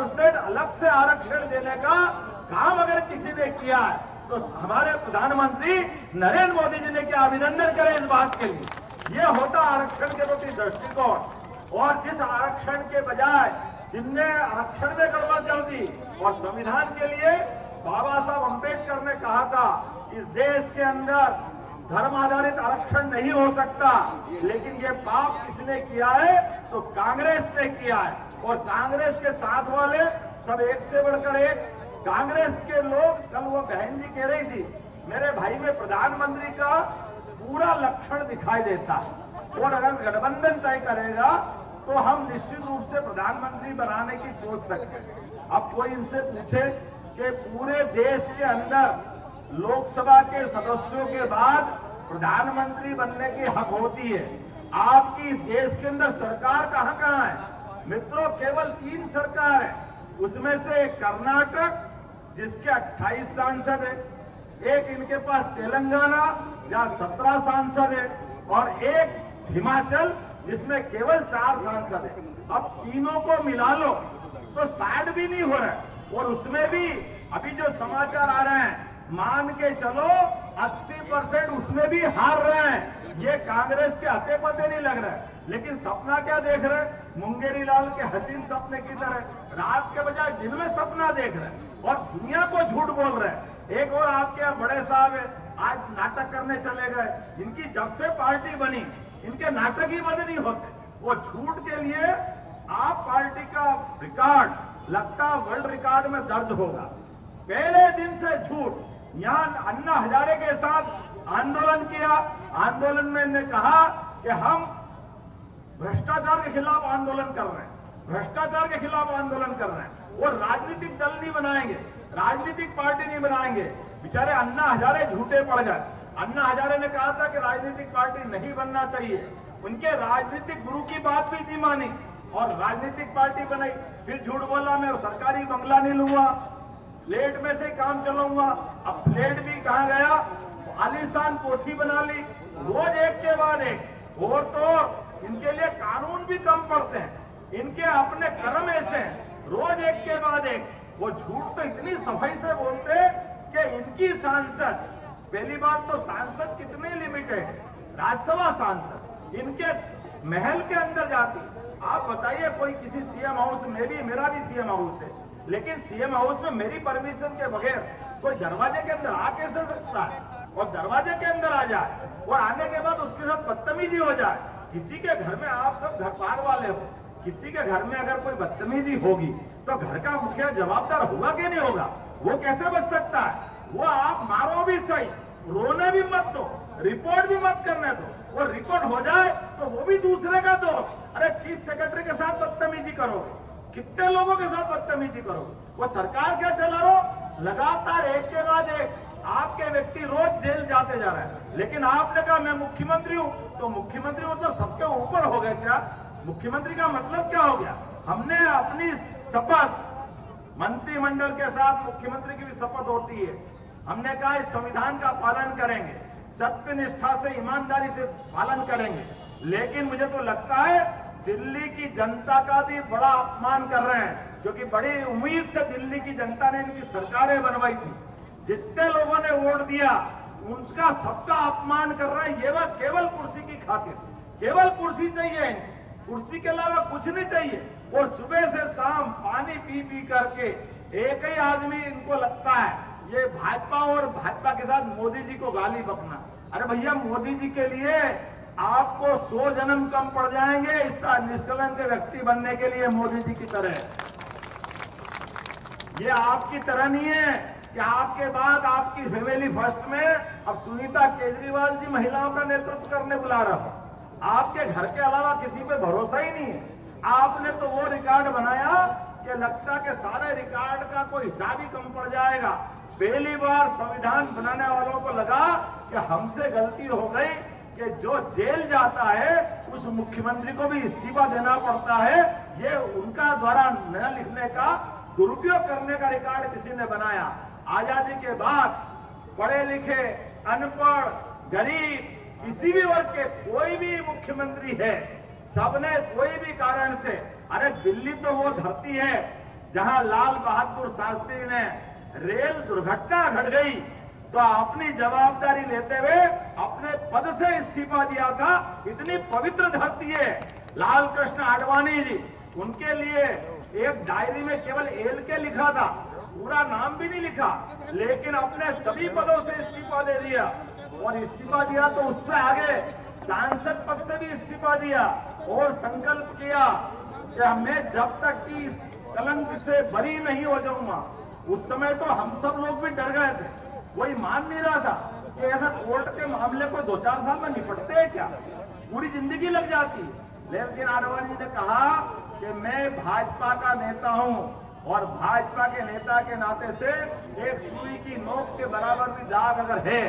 30% अलग से आरक्षण देने का काम अगर किसी ने किया है तो हमारे प्रधानमंत्री नरेंद्र मोदी जी ने क्या अभिनंदन करें इस बात के लिए। ये होता आरक्षण के प्रति दृष्टिकोण। और जिस आरक्षण के बजाय जिनने आरक्षण में गड़बड़ कर दी और संविधान के लिए बाबा साहब अम्बेडकर ने कहा था इस देश के अंदर धर्म आधारित आरक्षण नहीं हो सकता, लेकिन ये पाप किसने किया है तो कांग्रेस ने किया है। और कांग्रेस के साथ वाले सब एक से बढ़कर एक। कांग्रेस के लोग, कल वो बहन जी कह रही थी मेरे भाई में प्रधानमंत्री का पूरा लक्षण दिखाई देता है और अगर गठबंधन तय करेगा तो हम निश्चित रूप से प्रधानमंत्री बनाने की सोच सकते हैं। अब कोई इनसे पूछे कि पूरे देश के अंदर लोकसभा के सदस्यों के बाद प्रधानमंत्री बनने की हक होती है, आपकी इस देश के अंदर सरकार कहां कहां है मित्रों? केवल 3 सरकार है, उसमें से एक कर्नाटक जिसके 28 सांसद है, एक इनके पास तेलंगाना जहां 17 सांसद है और एक हिमाचल जिसमें केवल 4 सांसद है। अब तीनों को मिला लो तो शायद भी नहीं हो रहा है। और उसमें भी अभी जो समाचार आ रहे हैं मान के चलो 80% उसमें भी हार रहे हैं। ये कांग्रेस के हते पते नहीं लग रहा है। लेकिन सपना क्या देख रहे हैं? मुंगेरी लाल के हसीन सपने की तरह रात के बजाय दिन में सपना देख रहे हैं और दुनिया को झूठ बोल रहे हैं। एक और आपके यहाँ बड़े साहब है, आज नाटक करने चले गए। इनकी जब से पार्टी बनी इनके नाटक ही बंद नहीं होते। वो झूठ के लिए आप पार्टी का रिकॉर्ड लगता वर्ल्ड रिकॉर्ड में दर्ज होगा। पहले दिन से झूठ। यहाँ अन्ना हजारे के साथ आंदोलन किया, आंदोलन में इन्होंने कहा कि हम भ्रष्टाचार के खिलाफ आंदोलन कर रहे हैं, भ्रष्टाचार के खिलाफ आंदोलन कर रहे हैं। वो राजनीतिक दल नहीं बनाएंगे, राजनीतिक पार्टी नहीं बनाएंगे। बेचारे अन्ना हजारे झूठे पड़ गए। अन्ना हजारे ने कहा था कि राजनीतिक पार्टी नहीं बनना चाहिए, उनके राजनीतिक गुरु की बात भी नहीं मानी और राजनीतिक पार्टी बनाई। फिर झूठ बोला मैं सरकारी बंगला नहीं लूंगा, फ्लैट में से काम चलाऊंगा। अब फ्लैट भी कहां गया? आलीशान कोठी बना ली, रोज एक के बाद एक। और तो इनके लिए कानून भी कम पड़ते हैं, इनके अपने कर्म ऐसे हैं, रोज एक के बाद एक। वो झूठ तो इतनी सफाई से बोलते कि इनकी सांसद, पहली बात तो सांसद कितने लिमिटेड, राज्यसभा सांसद इनके महल के अंदर जाती। आप बताइए कोई किसी सीएम हाउस में भी, मेरा भी सीएम हाउस है, लेकिन सीएम हाउस में मेरी परमिशन के बगैर कोई दरवाजे के अंदर आ कैसे सकता है? और दरवाजे के अंदर आ जाए और आने के बाद उसके साथ बदतमीजी हो जाए। किसी के घर में आप सब घर पार वाले हो, किसी के घर में अगर कोई बदतमीजी होगी तो घर का मुखिया जवाबदार होगा कि नहीं होगा? वो कैसे बच सकता है? वो आप मारो भी सही, रोने भी मत दो, रिपोर्ट भी मत करने दो। वो रिपोर्ट हो जाए तो वो भी दूसरे का दोस्त। अरे चीफ सेक्रेटरी के साथ बदतमीजी करोगे, कितने लोगों के साथ बदतमीजी करोगे? वो सरकार क्या चला रहो? लगातार एक के बाद एक आपके व्यक्ति रोज जेल जाते जा रहे हैं। लेकिन आपने कहा मैं मुख्यमंत्री हूं, तो मुख्यमंत्री मतलब सबके ऊपर हो गए क्या? मुख्यमंत्री का मतलब क्या हो गया? हमने अपनी शपथ, मंत्रिमंडल के साथ मुख्यमंत्री की भी शपथ होती है, हमने कहा इस संविधान का पालन करेंगे, सत्य निष्ठा से ईमानदारी से पालन करेंगे। लेकिन मुझे तो लगता है दिल्ली की जनता का भी बड़ा अपमान कर रहे हैं, क्योंकि बड़ी उम्मीद से दिल्ली की जनता ने इनकी सरकारें बनवाई थी। जितने लोगों ने वोट दिया उनका सबका अपमान कर रहे हैं। ये बात केवल कुर्सी की खातिर, केवल कुर्सी चाहिए, कुर्सी के अलावा कुछ नहीं चाहिए। और सुबह से शाम पानी पी पी करके एक ही आदमी इनको लगता है ये भाजपा और भाजपा के साथ मोदी जी को गाली बकना। अरे भैया मोदी जी के लिए आपको 100 जन्म कम पड़ जाएंगे इस निष्कलंक व्यक्ति बनने के लिए मोदी जी की तरह। ये आपकी तरह नहीं है कि आपके बाद आपकी फैमिली फर्स्ट में अब सुनीता केजरीवाल जी महिलाओं का नेतृत्व करने बुला रहा हो। आपके घर के अलावा किसी पे भरोसा ही नहीं है। आपने तो वो रिकॉर्ड बनाया कि लगता कि सारे रिकॉर्ड का कोई हिसाब ही कम पड़ जाएगा। पहली बार संविधान बनाने वालों को लगा कि हमसे गलती हो गई कि जो जेल जाता है उस मुख्यमंत्री को भी इस्तीफा देना पड़ता है। ये उनका द्वारा न लिखने का, दुरुपयोग करने का रिकॉर्ड किसी ने बनाया। आजादी के बाद पढ़े लिखे, अनपढ़, गरीब, किसी भी वर्ग के कोई भी मुख्यमंत्री है, सबने कोई भी कारण से, अरे दिल्ली तो वो धरती है जहां लाल बहादुर शास्त्री ने रेल दुर्घटना घट गई तो अपनी जवाबदारी लेते हुए अपने पद से इस्तीफा दिया था। इतनी पवित्र धरती है। लाल कृष्ण आडवाणी जी, उनके लिए एक डायरी में केवल एल के लिखा था, पूरा नाम भी नहीं लिखा, लेकिन अपने सभी पदों से इस्तीफा दे दिया। और इस्तीफा दिया तो उससे आगे सांसद पद से भी इस्तीफा दिया और संकल्प किया कि मैं जब तक कि इस कलंक से बरी नहीं हो जाऊंगा। उस समय तो हम सब लोग भी डर गए थे, कोई मान नहीं रहा था कि ऐसा कोर्ट के मामले को 2-4 साल में निपटते हैं क्या, पूरी जिंदगी लग जाती है। लेकिन आडवाणी जी ने कहा कि मैं भाजपा का नेता हूं और भाजपा के नेता के नाते से एक सुई की नोक के बराबर भी दाग अगर है